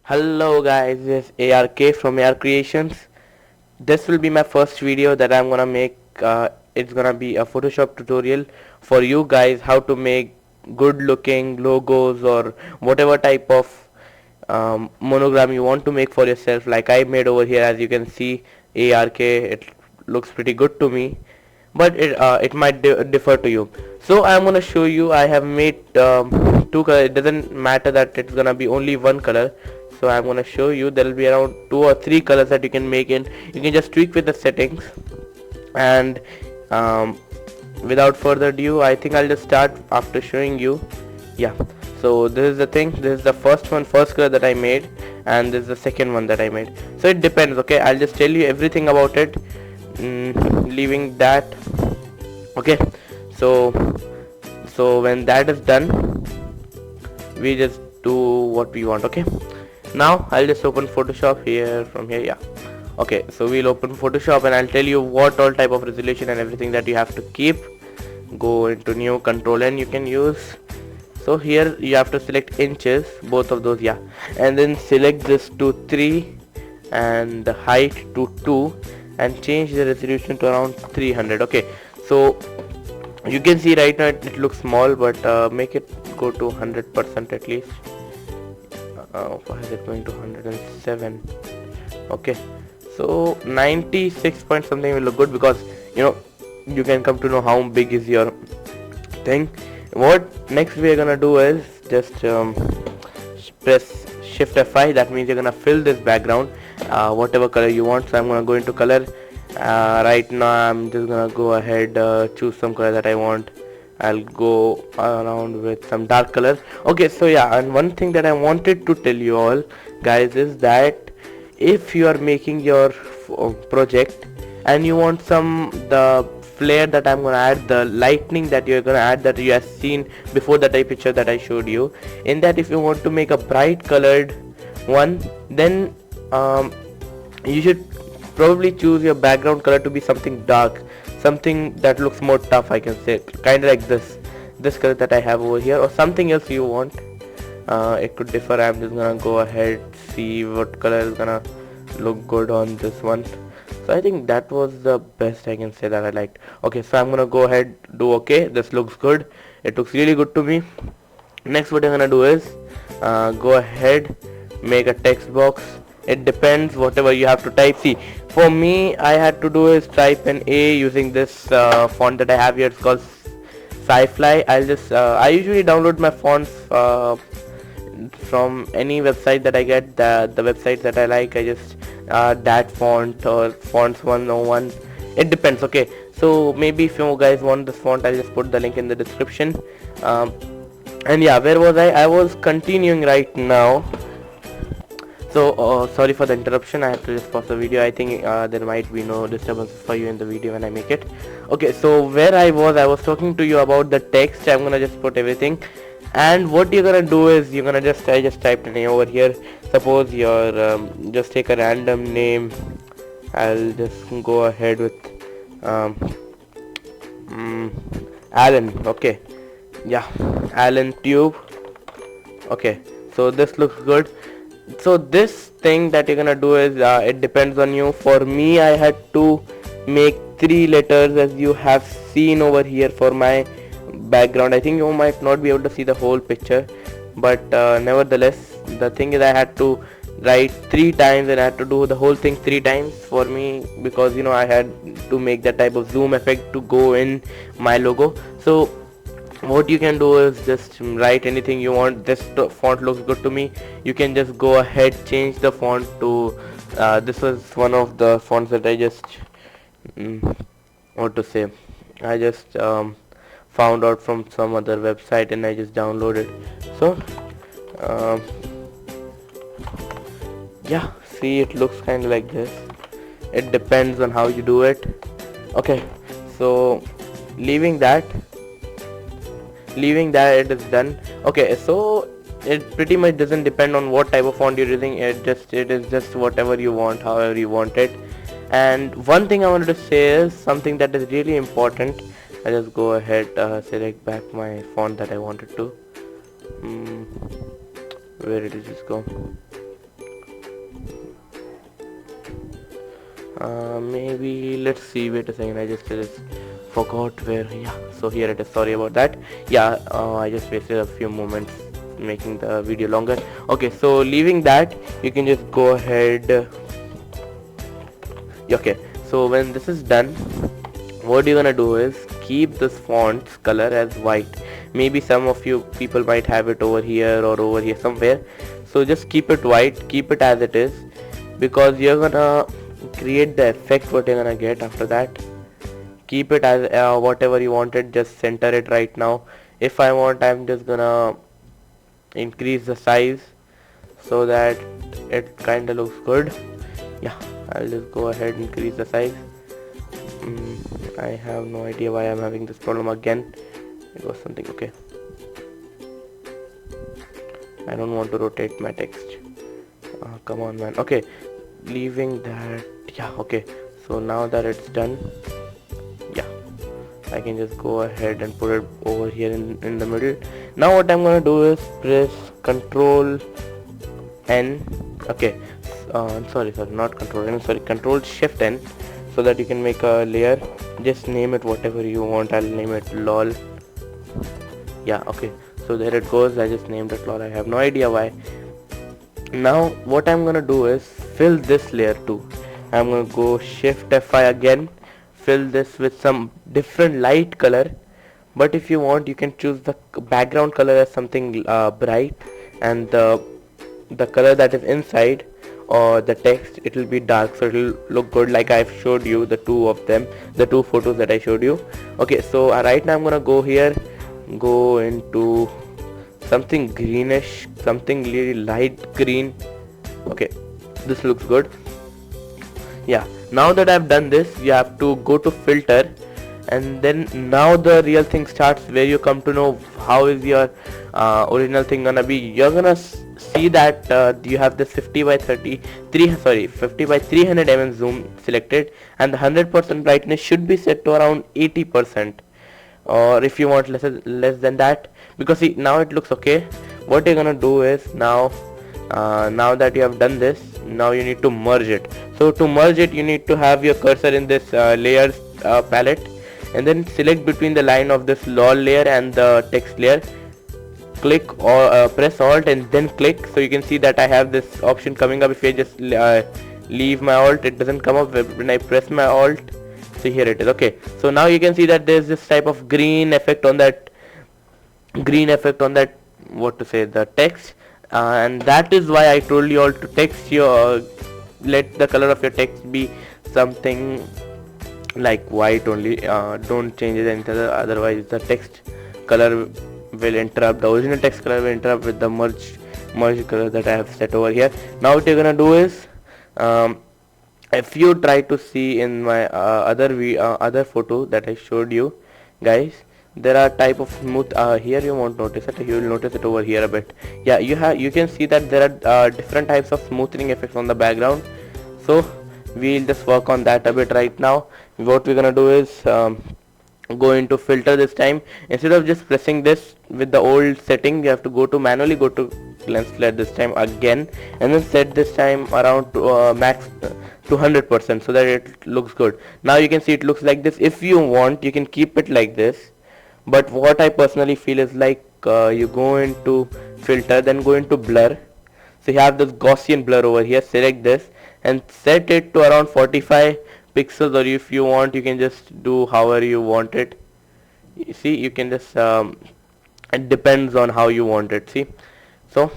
Hello guys, this is ARK from ARKreations. This will be my first video that I'm gonna make. It's gonna be a Photoshop tutorial for you guys how to make good looking logos or whatever type of monogram you want to make for yourself, like I made over here. As you can see, ARK, it looks pretty good to me, but it might differ to you. So I'm gonna show you. I have made two colors. It doesn't matter that it's gonna be only one color. So I'm gonna show you. There will be around 2 or 3 colors that you can make in. You can just tweak with the settings. And without further ado, I think I'll just start after showing you. Yeah, so this is the thing. This is the first color that I made, and this is the second one that I made. So it depends. Okay, I'll just tell you everything about it, leaving that. Okay, so when that is done, we just do what we want. Okay, now I'll just open Photoshop here from here. Yeah, okay, so we'll open Photoshop and I'll tell you what all type of resolution and everything that you have to keep. Go into new, Control N you can use. So here you have to select inches, both of those. Yeah, and then select this to 3 and the height to 2 and change the resolution to around 300. Okay, so you can see right now it looks small, but make it go to 100% at least. Why is it going to 107? Okay, so 96 point something will look good, because you can come to know how big is your thing. What next we are gonna do is just press Shift F5. That means you're gonna fill this background whatever color you want. So I'm gonna go into color. Right now I'm just gonna go ahead, choose some color that I want. I'll go around with some dark color. Okay, so yeah, and one thing that I wanted to tell you all guys is that if you are making your project and you want the flare that I'm gonna add, the lightning that you're gonna add, that you have seen before, that picture that I showed you, in that if you want to make a bright colored one, then you should probably choose your background color to be something dark, something that looks more tough, I can say, kind of like this color that I have over here, or something else you want. It could differ. I'm just gonna go ahead, see what color is gonna look good on this one. So I think that was the best I can say that I liked. Okay, so I'm gonna go ahead, do okay. This looks good. It looks really good to me. Next, what I'm gonna do is go ahead, make a text box. It depends whatever you have to type. See, for me, I had to do is type an A using this font that I have here. It's called Sci-Fly. I usually download my fonts from any website that I get. The website that I like, I just that font or fonts 101. It depends. Okay, so maybe if you guys want this font, I'll just put the link in the description. And yeah, where was I was continuing right now. So sorry for the interruption. I have to just pause the video. I think there might be no disturbance for you in the video when I make it. Okay, so where I was talking to you about the text. I'm gonna just put everything, and what you're gonna do is you're gonna I just typed a name over here. Suppose you're just take a random name. I'll just go ahead with Alan. Okay, yeah, Alan Tube. Okay, so this looks good. So this thing that you're gonna do is it depends on you. For me, I had to make 3 letters, as you have seen over here for my background. I think you might not be able to see the whole picture, but nevertheless, the thing is I had to write 3 times and I had to do the whole thing 3 times for me, because I had to make that type of zoom effect to go in my logo. So what you can do is just write anything you want. This font looks good to me. You can just go ahead, change the font to this was one of the fonts that I just what to say, I just found out from some other website and I just downloaded. So yeah, see, it looks kind of like this. It depends on how you do it. Okay, so leaving that it is done. Okay, so it pretty much doesn't depend on what type of font you're using. It is just whatever you want, however you want it. And one thing I wanted to say is something that is really important. I just go ahead, select back my font that I wanted to. Where did it just go? Maybe let's see, wait a second, I just forgot where. Yeah, so here it is, sorry about that. Yeah, I just wasted a few moments making the video longer. Okay, so leaving that, you can just go ahead. Okay, so when this is done, what you're gonna do is keep this font's color as white. Maybe some of you people might have it over here or over here somewhere, so just keep it white, keep it as it is, because you're gonna create the effect what you're gonna get after that. Keep it as whatever you wanted, just center it right now. If I want, I'm just gonna increase the size so that it kinda looks good. Yeah, I'll just go ahead and increase the size. I have no idea why I'm having this problem again. It was something. Okay, I don't want to rotate my text. Come on, man. Okay, leaving that. Yeah, okay, so now that it's done, yeah, I can just go ahead and put it over here in the middle. Now what I'm gonna do is press Control N. Okay, sorry, not Control N, sorry, Control Shift N, so that you can make a layer. Just name it whatever you want. I'll name it LOL. Yeah, okay, so there it goes. I just named it LOL. I have no idea why. Now what I'm gonna do is fill this layer too. I'm gonna go Shift F5 again, fill this with some different light color. But if you want, you can choose the background color as something bright, and the color that is inside or the text, it will be dark, so it will look good, like I've showed you the two of them, the two photos that I showed you. Okay, so right now I'm gonna go here, go into something greenish, something really light green. Okay, this looks good. Yeah, now that I've done this, you have to go to filter, and then now the real thing starts, where you come to know how is your original thing gonna be. You're gonna see that you have this 50 by 300 mm zoom selected, and the 100% brightness should be set to around 80%, or if you want less than that, because see, now it looks okay. What you're gonna do is now that you have done this, now you need to merge it. So to merge it, you need to have your cursor in this layers palette, and then select between the line of this LOL layer and the text layer. Click or press Alt and then click, so you can see that I have this option coming up. If I just leave my Alt, it doesn't come up. When I press my Alt, so here it is. Okay, so now you can see that there's this type of green effect on that what to say, the text, and that is why I told you all to text your let the color of your text be something like white only. Don't change it anything, otherwise the text color will interrupt, the original text color will interrupt with the merge color that I have set over here. Now what you're gonna do is, if you try to see in my other photo that I showed you guys, there are type of smooth, here you won't notice it, you will notice it over here a bit. Yeah, you can see that there are different types of smoothing effects on the background, so we'll just work on that a bit right now. What we're gonna do is go into filter this time. Instead of just pressing this with the old setting, you have to manually go to lens flare this time again, and then set this time around to max to 100%, so that it looks good. Now you can see it looks like this. If you want, you can keep it like this, but what I personally feel is like you go into filter, then go into blur. So you have this Gaussian blur over here, select this and set it to around 45 pixels, or if you want, you can just do however you want it. You see, you can just it depends on how you want it. See, so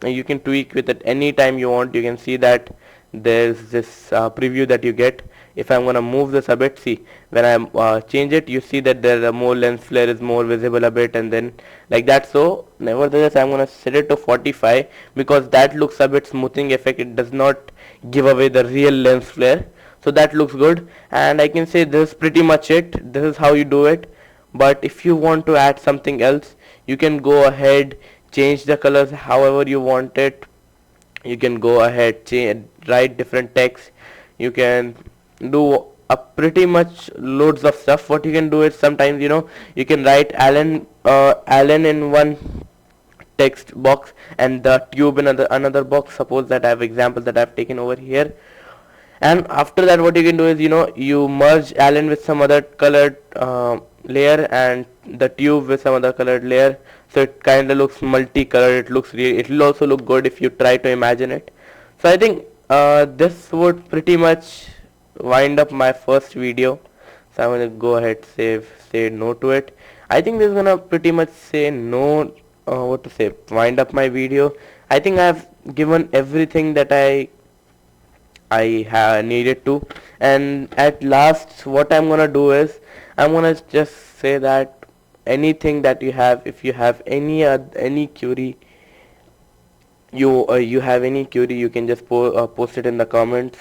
you can tweak with it any time you want. You can see that there's this preview that you get. If I'm gonna move this a bit, see, when I change it, you see that there are more lens flare is more visible a bit, and then like that. So nevertheless, I'm gonna set it to 45 because that looks a bit smoothing effect. It does not give away the real lens flare, so that looks good. And I can say this is pretty much it. This is how you do it. But if you want to add something else, you can go ahead, change the colors however you want it. You can go ahead, write different text. You can do a pretty much loads of stuff. What you can do is sometimes, you can write Alan in one text box and the tube in another box. Suppose that I have example that I have taken over here. And after that, what you can do is, you merge Allen with some other colored layer, and the tube with some other colored layer, so it kind of looks multicolored. It will also look good if you try to imagine it. So I think this would pretty much wind up my first video. So I'm gonna go ahead, say no to it. I think this is gonna pretty much say no, what to say, wind up my video. I think I've given everything that I needed to. And at last, what I'm gonna do is, I'm gonna just say that anything that you have, if you have any query, you have any query, you can just post it in the comments.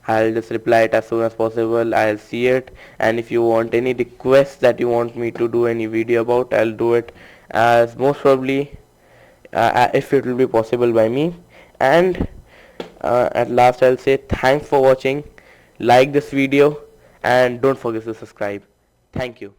I'll just reply it as soon as possible. I'll see it. And if you want any requests that you want me to do any video about, I'll do it, as most probably, if it will be possible by me. And at last, I'll say thanks for watching. Like this video and don't forget to subscribe. Thank you.